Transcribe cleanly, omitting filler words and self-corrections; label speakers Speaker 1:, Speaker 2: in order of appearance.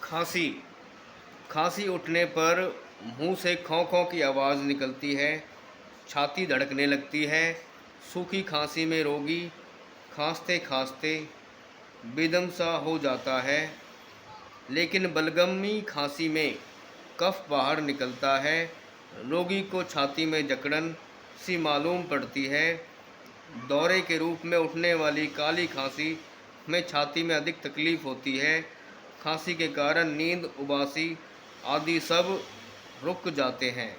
Speaker 1: खांसी। खांसी उठने पर मुंह से खौं खौं की आवाज़ निकलती है, छाती धड़कने लगती है। सूखी खांसी में रोगी खांसते खांसते बेदम सा हो जाता है, लेकिन बलगमी खांसी में कफ बाहर निकलता है। रोगी को छाती में जकड़न सी मालूम पड़ती है। दौरे के रूप में उठने वाली काली खांसी में छाती में अधिक तकलीफ होती है। खांसी के कारण नींद, उबासी आदि सब रुक जाते हैं।